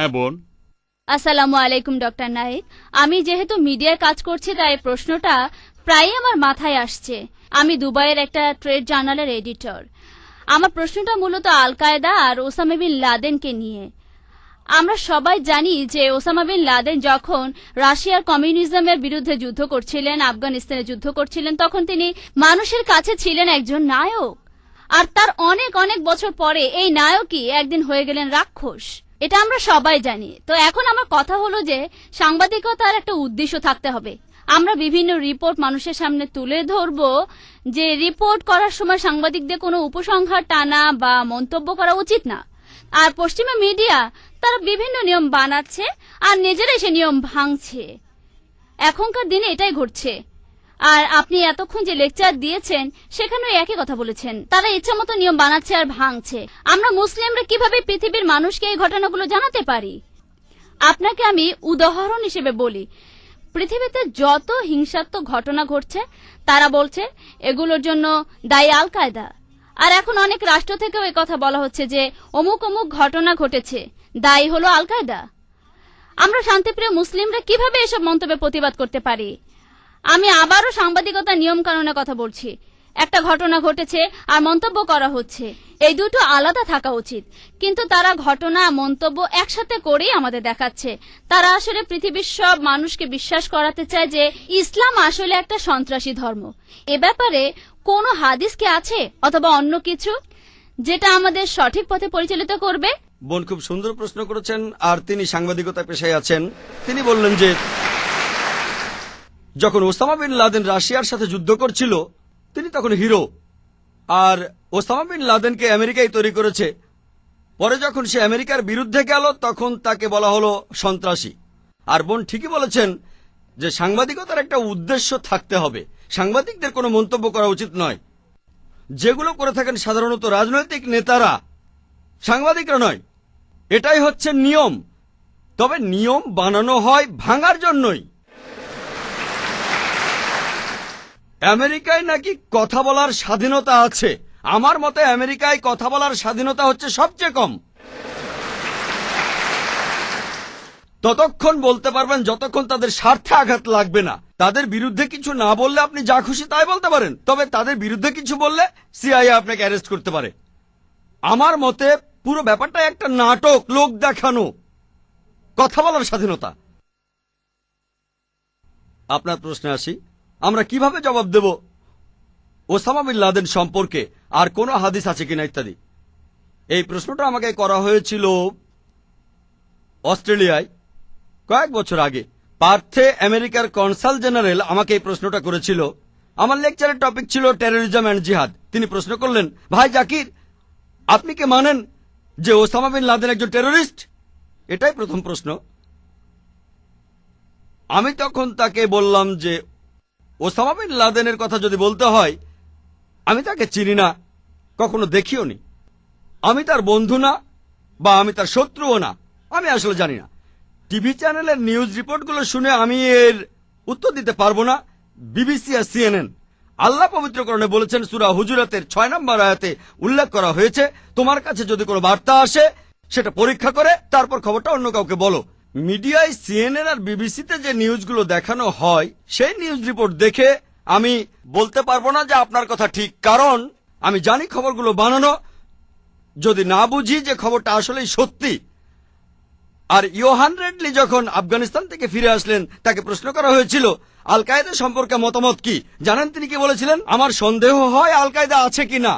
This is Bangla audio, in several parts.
হ্যাঁ বোন। আসসালামু আলাইকুম ডক্টর নাহিদ। আমি যেহেতু মিডিয়ায় কাজ করছি তাই প্রশ্নটা প্রায়ই আমার মাথায় আসছে। আমি দুবাইয়ের একটা ট্রেড জার্নালের এডিটর। আমার প্রশ্নটা মূলত আল কায়দা আর ওসামা বিন লাদেনকে নিয়ে। আমরা সবাই জানি যে ওসামা বিন লাদেন যখন রাশিয়ার কমিউনিজমের বিরুদ্ধে যুদ্ধ করছিলেন, আফগানিস্তানে যুদ্ধ করছিলেন, তখন তিনি মানুষের কাছে ছিলেন একজন নায়ক। আর তার অনেক অনেক বছর পরে এই নায়কই একদিন হয়ে গেলেন রাক্ষস। এটা আমরা সবাই জানি। তো এখন আমার কথা হলো যে সাংবাদিকতার একটা উদ্দেশ্য থাকতে হবে। আমরা বিভিন্ন রিপোর্ট মানুষের সামনে তুলে ধরবো, যে রিপোর্ট করার সময় সাংবাদিকদের কোনো উপসংহার টানা বা মন্তব্য করা উচিত না। আর পশ্চিমা মিডিয়া তারা বিভিন্ন নিয়ম বানাচ্ছে আর নিজেরাই সে নিয়ম ভাঙছে। এখনকার দিনে এটাই ঘটছে। আর আপনি এতক্ষণ যে লেকচার দিয়েছেন সেখানেও একই কথা বলেছেন, তারা ইচ্ছা মতো নিয়ম বানাচ্ছে আর ভাঙছে। আমরা মুসলিমরা কিভাবে পৃথিবীর মানুষকে এই ঘটনাগুলো জানাতে পারি? আপনাকে আমি উদাহরণ হিসেবে বলি, পৃথিবীতে যত হিংসাত্মক ঘটনা ঘটছে তারা বলছে এগুলোর জন্য দায়ী আল কায়দা। আর এখন অনেক রাষ্ট্র থেকেও এই কথা বলা হচ্ছে যে অমুক অমুক ঘটনা ঘটেছে, দায়ী হলো আল কায়দা। আমরা শান্তিপ্রিয় মুসলিমরা কিভাবে এসব মন্তব্যের প্রতিবাদ করতে পারি? আমি আবারও সাংবাদিকতার নিয়ম কানুনের কথা বলছি। একটা ঘটনা ঘটেছে আর মন্তব্য করা হচ্ছে, এই দুটো আলাদা থাকা উচিত। কিন্তু তারা ঘটনা মন্তব্য একসাথে করেই আমাদের দেখাচ্ছে। তারা আসলে পৃথিবীর সব মানুষকে বিশ্বাস করাতে চায় যে ইসলাম আসলে একটা সন্ত্রাসী ধর্ম। এ ব্যাপারে কোনো হাদিস কি আছে অথবা অন্য কিছু যেটা আমাদের সঠিক পথে পরিচালিত করবে? বোন খুব সুন্দর প্রশ্ন করেছেন, আর তিনি সাংবাদিকতা পেশায় আছেন। তিনি বললেন যে যখন ওসামা বিন লাদেন রাশিয়ার সাথে যুদ্ধ করছিল তিনি তখন হিরো, আর ওসামা বিন লাদেনকে আমেরিকাই তৈরি করেছে। পরে যখন সে আমেরিকার বিরুদ্ধে গেল তখন তাকে বলা হলো সন্ত্রাসী। আর বোন ঠিকই বলেছেন যে সাংবাদিকতার একটা উদ্দেশ্য থাকতে হবে। সাংবাদিকদের কোনো মন্তব্য করা উচিত নয়। যেগুলো করে থাকেন সাধারণত রাজনৈতিক নেতারা, সাংবাদিকরা নয়। এটাই হচ্ছে নিয়ম। তবে নিয়ম বানানো হয় ভাঙার জন্যই। আমেরিকায় নাকি কথা বলার স্বাধীনতা আছে। আমার মতে আমেরিকায় কথা বলার স্বাধীনতা হচ্ছে সবচেয়ে কম। ততক্ষণ বলতে পারবেন যতক্ষণ তাদের স্বার্থে আঘাত লাগবে না। তাদের বিরুদ্ধে কিছু না বললে আপনি যা খুশি তাই বলতে পারেন, তবে তাদের বিরুদ্ধে কিছু বললে সিআইএ আপনাকে অ্যারেস্ট করতে পারে। আমার মতে পুরো ব্যাপারটা একটা নাটক, লোক দেখানো। কথা বলার স্বাধীনতা। আপনার প্রশ্নে আসি, আমরা কিভাবে জবাব দেব ওসামা বিন লাদেন সম্পর্কে, আর কোন হাদিস আছে কিনা ইত্যাদি। এই প্রশ্নটা আমাকে করা হয়েছিল অস্ট্রেলিয়ায় কয়েক বছর আগে। পার্থে আমেরিকার কনসাল জেনারেল আমাকে এই প্রশ্নটা করেছিল। আমার লেকচারের টপিক ছিল টেররিজম অ্যান্ড জিহাদ। তিনি প্রশ্ন করলেন, ভাই জাকির, আপনি কি মানেন যে ওসামা বিন লাদেন একজন টেররিস্ট? এটাই প্রথম প্রশ্ন। আমি তখন তাকে বললাম যে ওসামা বিন লাদেনের কথা যদি বলতে হয়, আমি তাকে চিনি না, কখনো দেখিও নি। আমি তার বন্ধু না, বা আমি তার শত্রুও না। আমি আসলে জানি না। টিভি চ্যানেলের নিউজ রিপোর্টগুলো শুনে আমি এর উত্তর দিতে পারবো না। বিবিসি আর সিএনএন। আল্লাহ পবিত্রকরণে বলেছেন, সূরা হুজুরাতের 6 নম্বর আয়াতে উল্লেখ করা হয়েছে, তোমার কাছে যদি কোনো বার্তা আসে সেটা পরীক্ষা করে তারপর খবরটা অন্য কাউকে বলো। মিডিয়ায় সিএনএন আর বিবিসিতে যে নিউজগুলো দেখানো হয় সেই নিউজ রিপোর্ট দেখে আমি বলতে পারবো না যে আপনার কথা ঠিক, কারণ আমি জানি খবরগুলো বানানো। যদি না বুঝি যে খবরটা আসলেই সত্যি। আর ইয়োহান রেডলি যখন আফগানিস্তান থেকে ফিরে আসলেন তাকে প্রশ্ন করা হয়েছিল আল কায়দা সম্পর্কে মতামত কি। জানেন তিনি কি বলেছিলেন? আমার সন্দেহ হয় আল কায়দা আছে কিনা।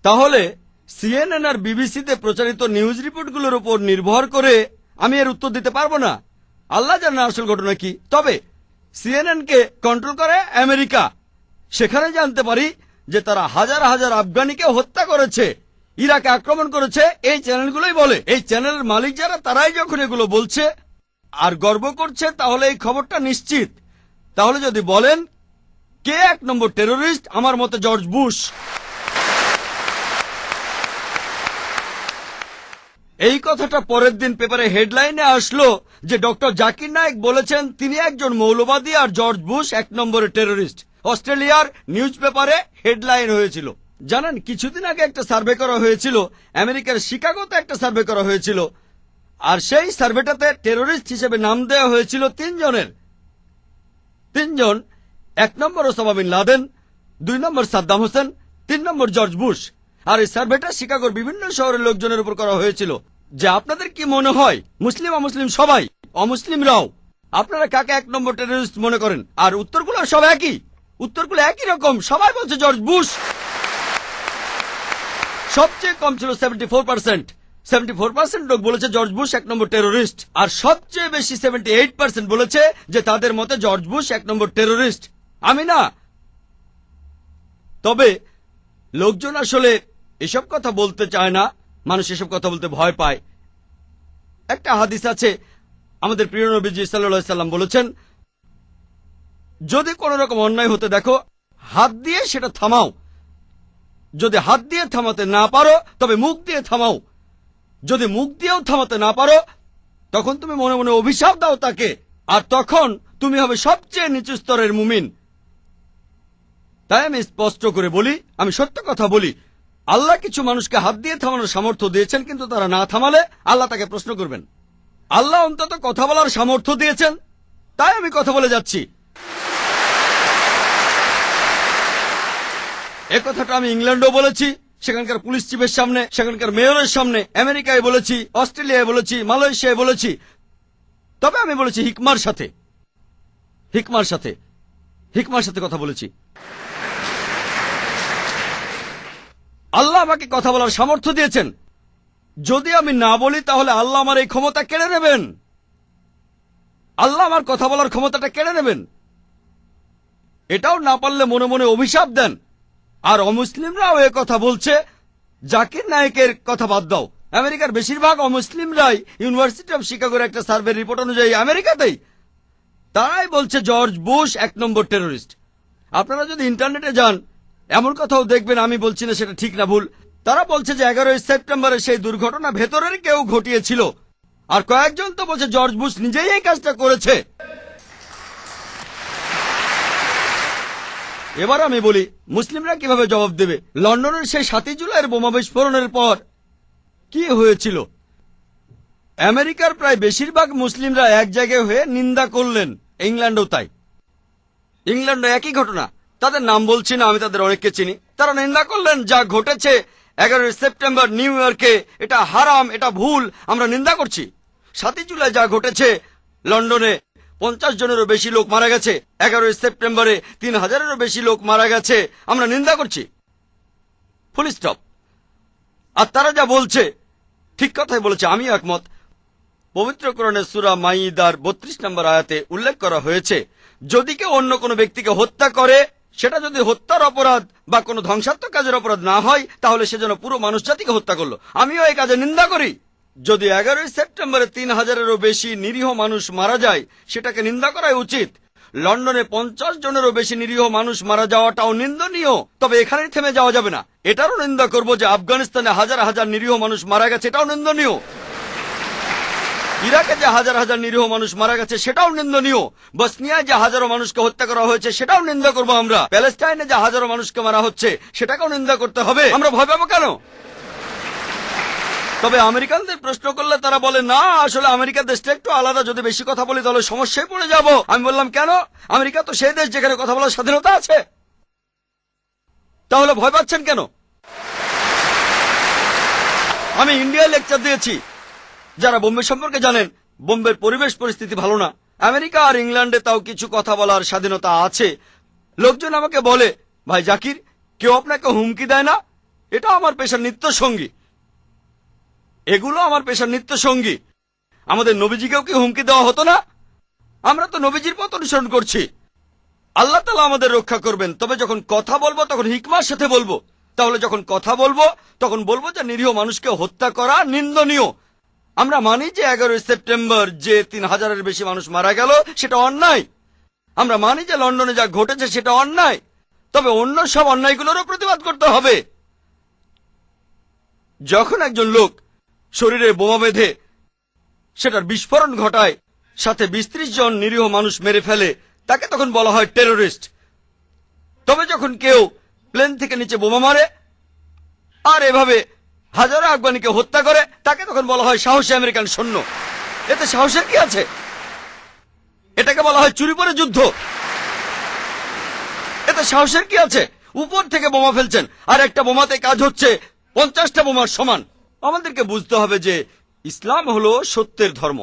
তাহলে সিএনএন আর বিবিসিতে প্রচারিত নিউজ রিপোর্টগুলোর উপর নির্ভর করে আমি এর উত্তর দিতে পারবো না। আল্লাহ জানে আসল ঘটনা কি। তবে সিএনএন কে কন্ট্রোল করে আমেরিকা। সেখানে জানতে পারি যে তারা হাজার হাজার আফগানিকে হত্যা করেছে, ইরাকে আক্রমণ করেছে। এই চ্যানেলগুলোই বলে। এই চ্যানেলের মালিক যারা তারাই যখন এগুলো বলছে আর গর্ব করছে, তাহলে এই খবরটা নিশ্চিত। তাহলে যদি বলেন কে 1 নম্বর টেররিস্ট, আমার মতে জর্জ বুশ। এই কথাটা পরের দিন পেপারে হেডলাইনে আসলো যে ডক্টর জাকির নায়েক বলেছেন তিনি একজন মৌলবাদী আর জর্জ বুশ 1 নম্বরের টেররিস্ট। অস্ট্রেলিয়ার নিউজ পেপারে হেডলাইন হয়েছিল। জানেন, কিছুদিন আগে একটা সার্ভে করা হয়েছিল, আমেরিকার শিকাগোতে একটা সার্ভে করা হয়েছিল, আর সেই সার্ভেটাতে টেরোরিস্ট হিসেবে নাম দেওয়া হয়েছিল 3 জনের। 3 জন, 1 নম্বর ওসামা বিন লাদেন, 2 নম্বর সাদ্দাম হোসেন, 3 নম্বর জর্জ বুশ। আর এই সার্ভেটা শিকাগোর বিভিন্ন শহরের লোকজনের উপর করা হয়েছিল। যে আপনাদের কি মনে হয়, মুসলিম অমুসলিম সবাই, অমুসলিমরাও, আপনারা কাকে 1 নম্বর টেরোরিস্ট মনে করেন? আর উত্তরগুলো সব একই, উত্তরগুলো একই রকম, সবাই বলছে জর্জ বুশ। সবচেয়ে কম ছিল 74%। 74% লোক বলেছে জর্জ বুশ 1 নম্বর টেরোরিস্ট, আর সবচেয়ে বেশি 78% বলেছে যে তাদের মতে জর্জ বুশ 1 নম্বর টেরোরিস্ট, আমি না। তবে লোকজন আসলে এসব কথা বলতে চায় না, মানুষ এসব কথা বলতে ভয় পায়। একটা হাদিস আছে, আমাদের প্রিয় নবীজি সাল্লাল্লাহু আলাইহি সাল্লাম বলেছেন, যদি কোন রকম অন্যায় হতে দেখো, হাত দিয়ে সেটা থামাও। যদি হাত দিয়ে থামাতে না পারো, তবে মুখ দিয়ে থামাও। যদি মুখ দিয়েও থামাতে না পারো, তখন তুমি মনে মনে অভিশাপ দাও তাকে, আর তখন তুমি হবে সবচেয়ে নিচু স্তরের মুমিন। তাই আমি স্পষ্ট করে বলি, আমি সত্য কথা বলি, আল্লাহ কিছু মানুষকে হাত দিয়ে থামানোর সামর্থ্য দিয়েছেন, কিন্তু তারা না থামালে আল্লাহ তাকে প্রশ্ন করবেন। আল্লাহ অন্তত কথা বলার সামর্থ্য দিয়েছেন, তাই আমি কথা বলে যাচ্ছি। এ কথাটা আমি ইংল্যান্ডেও বলেছি, সেখানকার পুলিশ চিফের সামনে, সেখানকার মেয়রের সামনে, আমেরিকায় বলেছি, অস্ট্রেলিয়ায় বলেছি, মালয়েশিয়ায় বলেছি। তবে আমি বলেছি হিকমার সাথে, হিকমার সাথে, হিকমার সাথে কথা বলেছি। আল্লাহ আমাকে কথা বলার সামর্থ্য দিয়েছেন। যদি আমি না বলি, তাহলে আল্লাহ আমার এই ক্ষমতা কেড়ে নেবেন। আল্লাহ আমার কথা বলার ক্ষমতাটা কেড়ে নেবেন। এটাও না পারলে মনে মনে অভিশাপ দেন। আর অমুসলিমরাও এ কথা বলছে। জাকির নায়েকের কথা বাদ দাও, আমেরিকার বেশিরভাগ অমুসলিমরাই ইউনিভার্সিটি অব শিকাগোর একটা সার্ভে রিপোর্ট অনুযায়ী আমেরিকাতেই তারাই বলছে জর্জ বুশ 1 নম্বর টেরোরিস্ট। আপনারা যদি ইন্টারনেটে যান, এমন কথাও দেখবেন, আমি বলছি না সেটা ঠিক না ভুল, তারা বলছে যে 11ই সেপ্টেম্বরে সেই দুর্ঘটনা ভেতরের কেউ ঘটিয়েছিল, আর কয়েকজন তো বলছে জর্জ বুশ নিজেই এই কাজটা করেছে। এবার আমি বলি, মুসলিমরা কিভাবে জবাব দেবে? লন্ডনের সেই 7ই জুলাইয়ের বোমা বিস্ফোরণের পর কি হয়েছিল? আমেরিকার প্রায় বেশিরভাগ মুসলিমরা এক জায়গায় হয়ে নিন্দা করলেন, ইংল্যান্ডও তাই। ইংল্যান্ডে একই ঘটনা, তাদের নাম বলছি না, আমি তাদের অনেককে চিনি। তারা নিন্দা করলেন যা ঘটেছে 11ই সেপ্টেম্বর নিউ ইয়র্কে, এটা হারাম, এটা ভুল, আমরা নিন্দা করছি। 7ই জুলাই যা ঘটেছে লন্ডনে, 50 জনেরও বেশি লোক মারা গেছে, 11ই সেপ্টেম্বরে 3000-এরও বেশি লোক মারা গেছে, আমরা নিন্দা করছি, ফুল স্টপ। আর তারা যা বলছে ঠিক কথাই বলেছে, আমি একমত। পবিত্র কোরআনের সূরা মাইদার 32 নম্বর আয়াতে উল্লেখ করা হয়েছে, যদি কেউ অন্য কোনো ব্যক্তিকে হত্যা করে, সেটা যদি হত্যার অপরাধ বা কোনো ধ্বংসাত্মক কাজের অপরাধ না হয়, তাহলে সে যেন পুরো মানুষ জাতিকে হত্যা করলো। আমিও এই কাজে নিন্দা করি। যদি 11ই সেপ্টেম্বরে 3000-এরও বেশি নিরীহ মানুষ মারা যায়, সেটাকে নিন্দা করাই উচিত। লন্ডনে 50 জনেরও বেশি নিরীহ মানুষ মারা যাওয়াটাও নিন্দনীয়। তবে এখানেই থেমে যাওয়া যাবে না, এটারও নিন্দা করব যে আফগানিস্তানে হাজার হাজার নিরীহ মানুষ মারা গেছে, এটাও নিন্দনীয়। ইরাকে যে হাজার হাজার নিরীহ মানুষ মারা গেছে, সেটাও নিন্দনীয়। বসনিয়ায় যে হাজারো মানুষকে হত্যা করা হয়েছে, সেটাও নিন্দা করব আমরা। প্যালেস্টাইনে যে হাজারো মানুষকে মারা হচ্ছে, সেটাকেও নিন্দা করতে হবে। আমরা ভয় পাবো কেন? তবে আমেরিকানদের প্রশ্ন করলে তারা বলে, না, আসলে আমেরিকা দেশটা একটু আলাদা, যদি বেশি কথা বলি তাহলে সমস্যায় পড়ে যাব। আমি বললাম, কেন? আমেরিকা তো সেই দেশ যেখানে কথা বলার স্বাধীনতা আছে। তাহলে ভয় পাচ্ছেন কেন? আমি ইন্ডিয়ায় লেকচার দিয়েছি। যারা বোম্বে সম্পর্কে জানেন, বোম্বের পরিবেশ পরিস্থিতি ভালো না। আমেরিকা আর ইংল্যান্ডে তাও কিছু কথা বলার স্বাধীনতা আছে। লোকজন আমাকে বলে, ভাই জাকির, কেউ আপনাকে হুমকি দেয় না? এটা আমার পেশার নিত্য সঙ্গী, এগুলো আমার পেশার নিত্য সঙ্গী। আমাদের নবীজিকেও কি হুমকি দেওয়া হতো না? আমরা তো নবীজির পথ অনুসরণ করছি। আল্লাহ তাআলা আমাদের রক্ষা করবেন। তবে যখন কথা বলবো তখন হিকমার সাথে বলবো। তাহলে যখন কথা বলবো তখন বলবো যে নিরীহ মানুষকে হত্যা করা নিন্দনীয়। আমরা মানি যে 11ই সেপ্টেম্বর যে 3000-এর বেশি মানুষ মারা গেল, সেটা অন্যায়। আমরা মানি যে লন্ডনে যা ঘটেছে সেটা অন্যায়। তবে অন্য সব অন্যায়গুলোরও প্রতিবাদ করতে হবে। যখন একজন লোক শরীরে বোমা বেঁধে সেটার বিস্ফোরণ ঘটায়, সাথে 20-30 জন নিরীহ মানুষ মেরে ফেলে, তাকে তখন বলা হয় টেরোরিস্ট। তবে যখন কেউ প্লেন থেকে নিচে বোমা মারে, আর এভাবে হাজারো আফগানিকে হত্যা করে তাকে তখন বলা হয় সাহসী আমেরিকান সৈন্য। এতে সাহসের কি আছে? এটাকে বলা হয় চুরি করে যুদ্ধ। এতে সাহসের কি আছে? উপর থেকে বোমা ফেলছেন, আর একটা বোমাতে কাজ হচ্ছে 50টা বোমার সমান। আমাদেরকে বুঝতে হবে যে ইসলাম হলো সত্যের ধর্ম।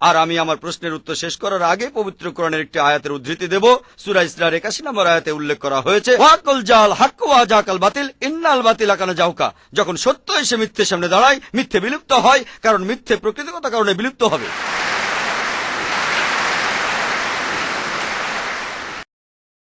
আর আমি আমার প্রশ্নের উত্তর শেষ করার আগে পবিত্র কোরআনের একটি আয়াতের উদ্ধৃতি দেব। সূরা ইসরার 81 নম্বর আয়াতে উল্লেখ করা হয়েছে, ওয়াকুল জাল হাক্ক ওয়া জাকাল বাতিল ইন্নাল বাতিলা কানা জাউকা। যখন সত্য এসে মিথ্যের সামনে দাঁড়ায়, মিথ্যে বিলুপ্ত হয়, কারণ মিথ্যে প্রকৃতিগত কারণে বিলুপ্ত হবে।